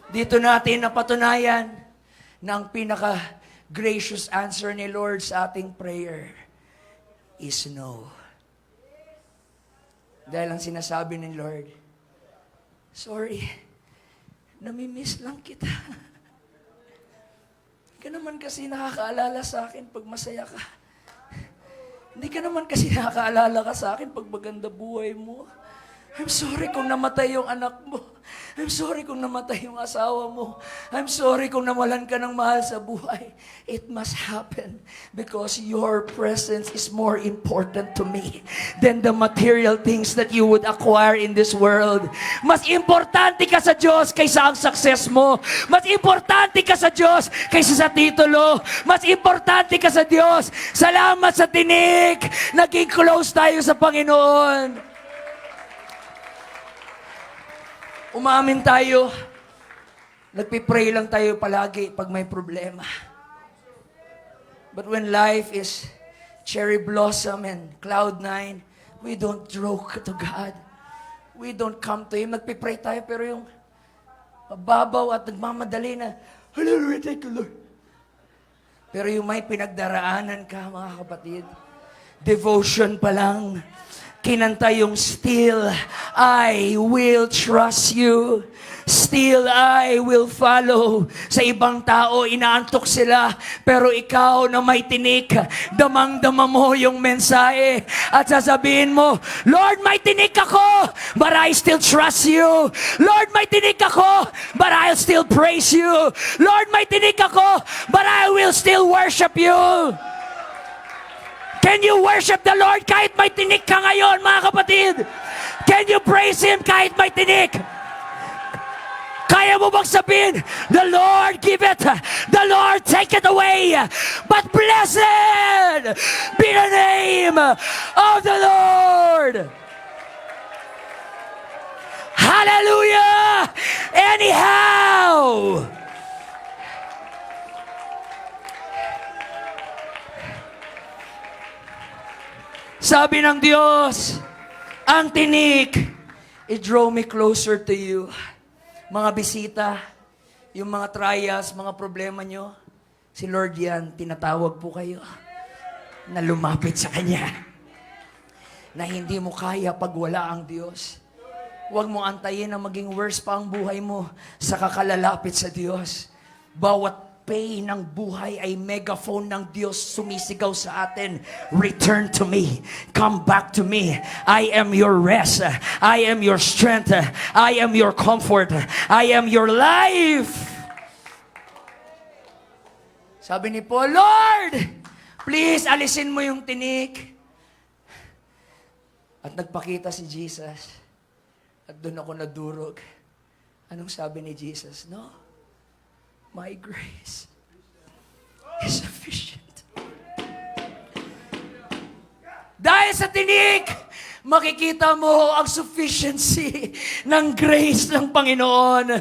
Dito natin napatunayan na ang pinaka-gracious answer ni Lord sa ating prayer is no. Dahil ang sinasabi ni Lord, sorry, namimiss lang kita. Hindi ka naman kasi nakakaalala sa akin pag masaya ka. Hindi ka naman kasi nakakaalala ka sa akin pag maganda buhay mo. I'm sorry kung namatay yung anak mo. I'm sorry kung namatay yung asawa mo. I'm sorry kung nawalan ka ng mahal sa buhay. It must happen because your presence is more important to me than the material things that you would acquire in this world. Mas importante ka sa Diyos kaysa ang success mo. Mas importante ka sa Diyos kaysa sa titulo. Mas importante ka sa Diyos. Salamat sa tinik. Naging close tayo sa Panginoon. Umamin tayo. Nagpipray lang tayo palagi pag may problema. But when life is cherry blossom and cloud nine, we don't draw to God. We don't come to Him. Nagpipray tayo pero yung mababaw at nagmamadali na, hallelujah, thank you, Lord. Pero yung may pinagdaraanan ka, mga kapatid, devotion pa lang, kinanta yung still I will trust you. Still I will follow. Sa ibang tao, inaantok sila. Pero ikaw na may tinik, damang-dama mo yung mensahe. At sasabihin mo, Lord, may tinik ako, but I still trust you. Lord, may tinik ako, but I'll still praise you. Lord, may tinik ako, but I will still worship you. Can you worship the Lord kahit may tinik ka ngayon, mga kapatid? Can you praise Him kahit may tinik? Kaya mo bang sabihin, the Lord give it, the Lord take it away, but blessed be the name of the Lord. Hallelujah! Anyhow, sabi ng Diyos, ang tinik, it draw me closer to you. Mga bisita, yung mga trials, mga problema nyo, si Lord yan, tinatawag po kayo na lumapit sa Kanya. Na hindi mo kaya pag wala ang Diyos. Huwag mo antayin na maging worse pa ang buhay mo sa kakalalapit sa Diyos. Bawat pain ng buhay ay megaphone ng Diyos sumisigaw sa atin. Return to me. Come back to me. I am your rest. I am your strength. I am your comfort. I am your life. Sabi ni Paul, Lord, please alisin mo yung tinik. At nagpakita si Jesus. At doon ako nadurog. Anong sabi ni Jesus? No. My grace is sufficient. Dahil sa tinik, makikita mo ang sufficiency ng grace ng Panginoon.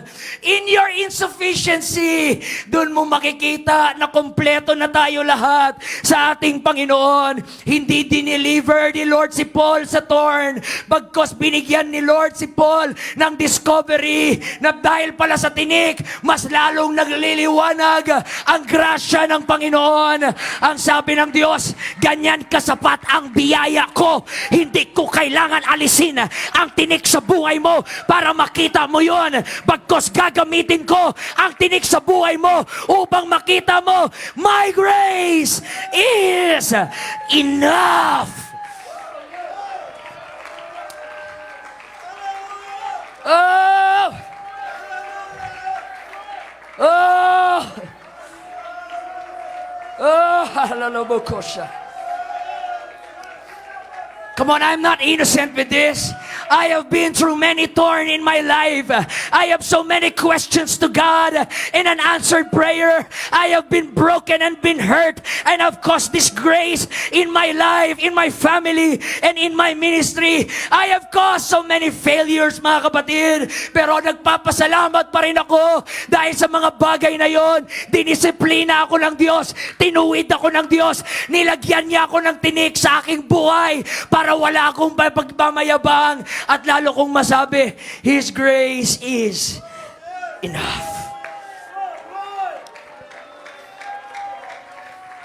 In your insufficiency, doon mo makikita na kompleto na tayo lahat sa ating Panginoon. Hindi dineliver ni Lord si Paul sa thorn, bagkos binigyan ni Lord si Paul ng discovery na dahil pala sa tinik, mas lalong nagliliwanag ang grasya ng Panginoon. Ang sabi ng Diyos, ganyan kasapat ang biyaya ko. Hindi ko kailangan alisin ang tinik sa buhay mo para makita mo yon. Bagkos gagamitin ko ang tinik sa buhay mo upang makita mo, my grace is enough. Oh! Oh! Oh! Halalobokosha. Come on, I'm not innocent with this. I have been through many thorns in my life. I have so many questions to God in an answered prayer. I have been broken and been hurt and have caused disgrace in my life, in my family, and in my ministry. I have caused so many failures, mga kapatid. Pero nagpapasalamat pa rin ako dahil sa mga bagay na yon. Dinisiplina ako ng Diyos. Tinuwid ako ng Diyos. Nilagyan niya ako ng tinik sa aking buhay para wala akong pagmamayabang. At lalo kong masabi, His grace is enough.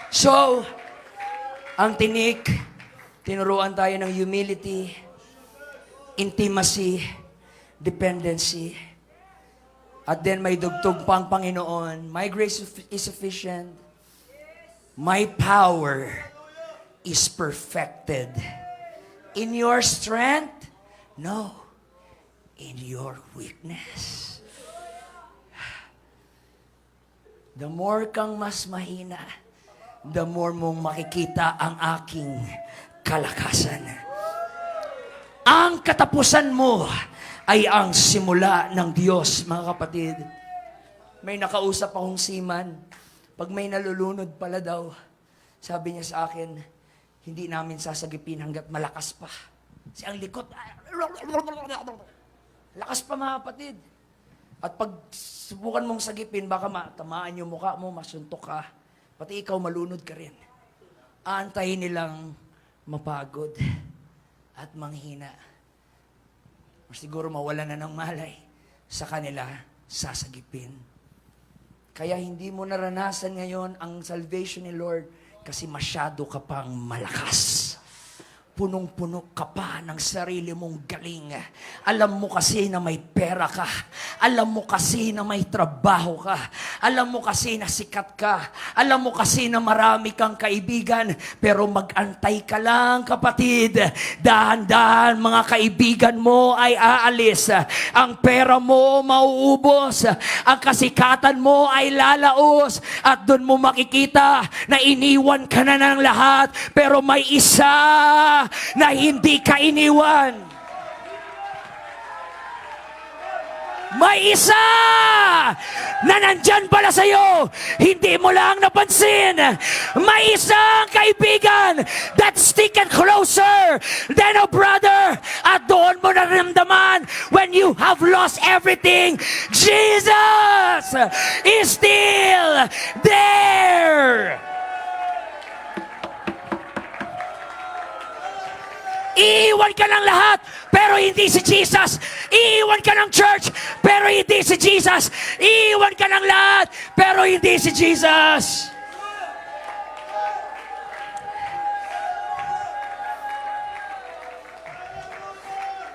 So, ang tinik, tinuruan tayo ng humility, intimacy, dependency. At then may dugtog pang Panginoon, my grace is sufficient. My power is perfected. In your strength, no, in your weakness. The more kang mas mahina, the more mong makikita ang aking kalakasan. Ang katapusan mo ay ang simula ng Diyos, mga kapatid. May nakausap akong seaman. Pag may nalulunod pala daw, sabi niya sa akin, hindi namin sasagipin hanggat malakas pa. Kasi ang likot, lakas pa, mga kapatid. At pag subukan mong sagipin, baka matamaan yung mukha mo, masuntok ka. Pati ikaw malunod ka rin. Aantayin nilang mapagod at manghina. O siguro mawala na ng malay sa kanila sasagipin. Kaya hindi mo naranasan ngayon ang salvation ni Lord kasi masyado ka pang malakas. Punong-puno ka pa ng sarili mong galing. Alam mo kasi na may pera ka. Alam mo kasi na may trabaho ka. Alam mo kasi na sikat ka. Alam mo kasi na marami kang kaibigan. Pero mag-antay ka lang, kapatid. Dahan-dahan mga kaibigan mo ay aalis. Ang pera mo mauubos. Ang kasikatan mo ay lalaos. At doon mo makikita na iniwan ka na ng lahat. Pero may isa na hindi ka iniwan. May isa na nandyan pala sa'yo, hindi mo lang napansin. May isang kaibigan that sticketh closer than a brother. At doon mo naramdaman when you have lost everything, Jesus is still there. Iiwan ka ng lahat, pero hindi si Jesus. Iiwan ka ng church, pero hindi si Jesus. Iiwan ka ng lahat, pero hindi si Jesus.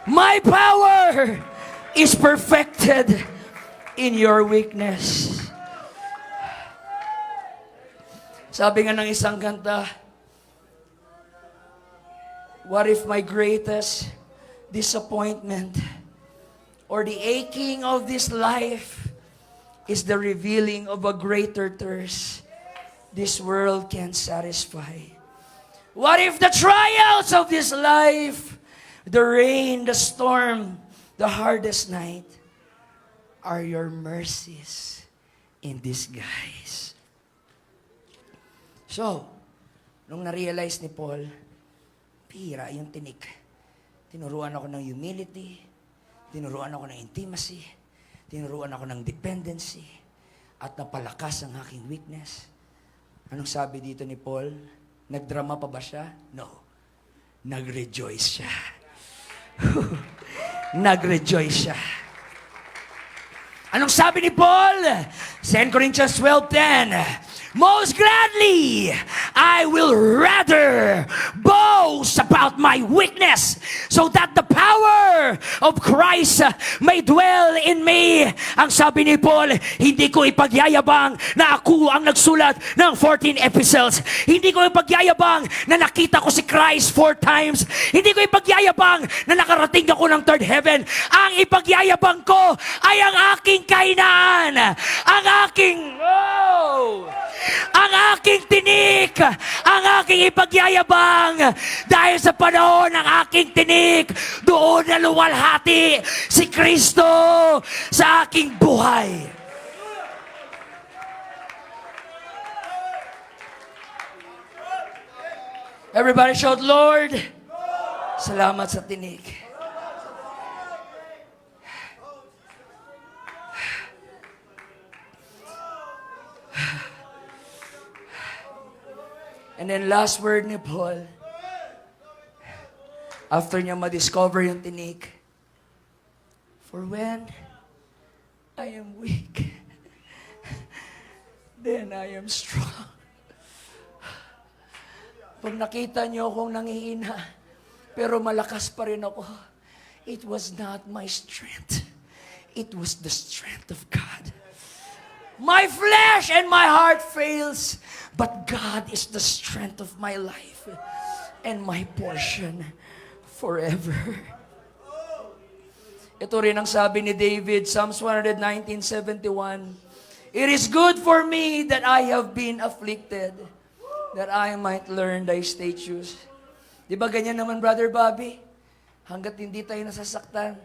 My power is perfected in your weakness. Sabi nga ng isang kanta, what if my greatest disappointment or the aching of this life is the revealing of a greater thirst this world can satisfy? What if the trials of this life, the rain, the storm, the hardest night, are your mercies in disguise? So, nung na-realize ni Paul, pira yung tinik. Tinuruan ako ng humility. Tinuruan ako ng intimacy. Tinuruan ako ng dependency. At napalakas ang aking weakness. Anong sabi dito ni Paul? Nagdrama pa ba siya? No. Nag-rejoice siya. Nag-rejoice siya. Anong sabi ni Paul? 2 Corinthians 12:10. Most gladly, I will rather boast about my weakness so that the power of Christ may dwell in me. Ang sabi ni Paul, hindi ko ipagyayabang na ako ang nagsulat ng 14 epistles. Hindi ko ipagyayabang na nakita ko si Christ 4 times. Hindi ko ipagyayabang na nakarating ako ng third heaven. Ang ipagyayabang ko ay ang aking kahinaan. Ang aking tinik, ang aking ipagyayabang, dahil sa panahon ng aking tinik, doon na luwalhati si Kristo sa aking buhay. Everybody shout, Lord, salamat sa tinik. And then last word ni Paul, after niya ma-discover yung tinik, for when I am weak, then I am strong. Pag nakita niyo akong nangihina, pero malakas pa rin ako, it was not my strength. It was the strength of God. My flesh and my heart fails, but God is the strength of my life and my portion forever. Ito rin ang sabi ni David, Psalms 119:71. It is good for me that I have been afflicted, that I might learn thy statutes. Di ba ganyan naman, Brother Bobby? Hanggat hindi tayo nasasaktan,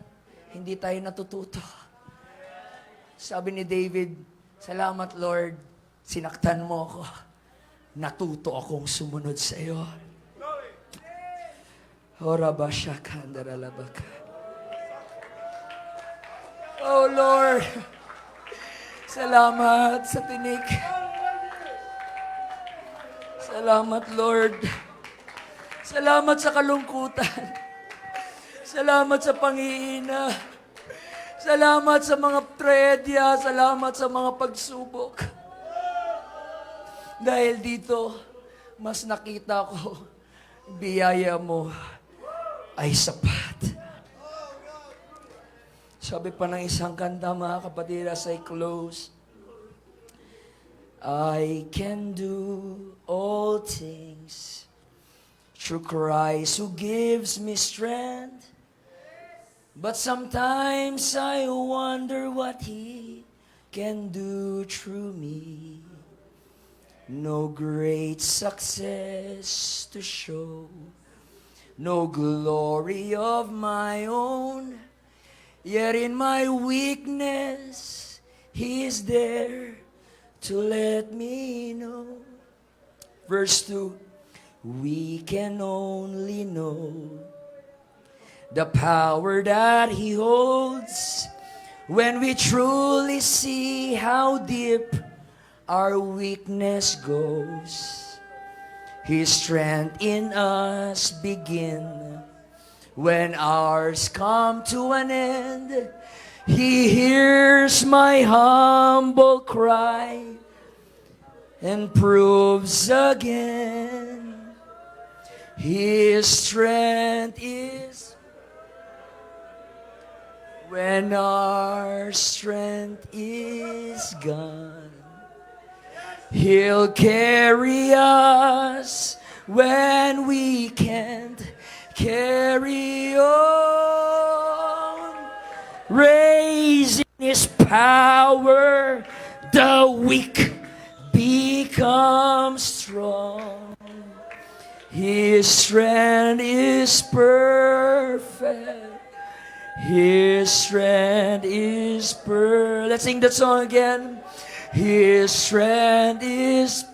hindi tayo natututo. Sabi ni David, salamat, Lord, sinaktan mo ako. Natuto akong sumunod sa iyo. Oh, Lord, salamat sa tinik. Salamat, Lord. Salamat sa kalungkutan. Salamat sa panghiina. Salamat sa mga tragedya, salamat sa mga pagsubok. Dahil dito, mas nakita ko, biyaya mo ay sapat. Sabi pa ng isang kanta, mga kapatid, as I close, I can do all things through Christ who gives me strength. But sometimes I wonder what He can do through me. No great success to show, no glory of my own. Yet in my weakness, He is there to let me know. Verse 2, we can only know the power that He holds when we truly see how deep our weakness goes. His strength in us begin when ours come to an end. He hears my humble cry and proves again His strength is when our strength is gone. He'll carry us when we can't carry on. Raising His power, the weak become strong. His strength is perfect. His strength is perfect. Let's sing that song again. His strength is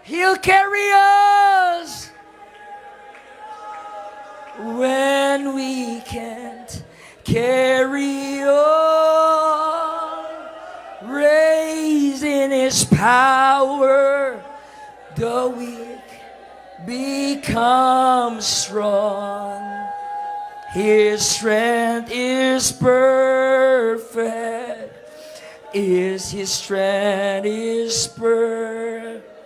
He'll carry us when we can't carry on. Raising His power, the weak become strong. His strength is perfect. His strength is perfect.